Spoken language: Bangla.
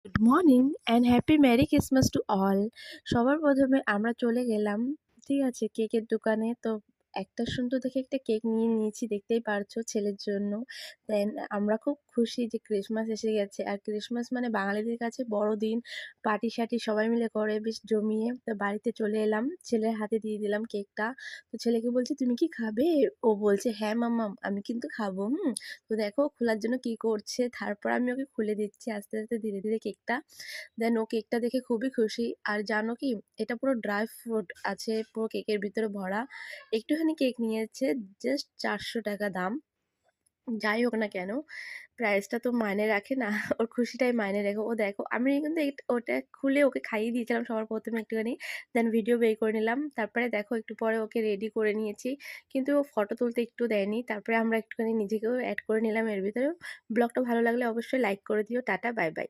Good morning and happy merry Christmas to all. সবার প্রথমে আমরা চলে গেলাম, ঠিক আছে, কেকের দোকানে। তো একটা সুন্দর দেখে একটা কেক নিয়ে নিয়েছি, দেখতেই পারছো, ছেলের জন্য। দেন আমরা খুব খুশি যে ক্রিসমাস এসে গেছে, আর ক্রিসমাস মানে বাঙালিদের কাছে বড় দিন। পার্টি সার্টি সবাই মিলে করে বেশ জমিয়ে। তো বাড়িতে চলে এলাম, ছেলের হাতে দিয়ে দিলাম কেকটা। তো ছেলেকে বলছি, তুমি কি খাবে? ও বলছে, হ্যাঁ মাম্মা, আমি কিন্তু খাবো। তো দেখো খোলার জন্য কি করছে, তারপর আমি ওকে খুলে দিচ্ছি আস্তে আস্তে ধীরে ধীরে কেকটা। দেন ও কেকটা দেখে খুবই খুশি। আর জানো কি, এটা পুরো ড্রাই ফ্রুট আছে পুরো কেকের ভিতরে ভরা। একটুখানি কেক নিয়েছে, জাস্ট 400 টাকা দাম। যাই হোক না কেন, প্রাইসটা তো মাইনে রাখে না, ওর খুশিটাই মাইনে রাখে। ও দেখো, আমি কিন্তু ওটা খুলে ওকে খাইয়ে দিয়েছিলাম সবার প্রথমে একটুখানি। দেন ভিডিও বের করে নিলাম, তারপরে দেখো একটু পরে ওকে রেডি করে নিয়েছি। কিন্তু ও ফটো তুলতে একটু দেয়নি, তারপরে আমরা একটুখানি নিজেকেও অ্যাড করে নিলাম এর ভিতরেও। ব্লগটা ভালো লাগলে অবশ্যই লাইক করে দিও। Tata, bye bye.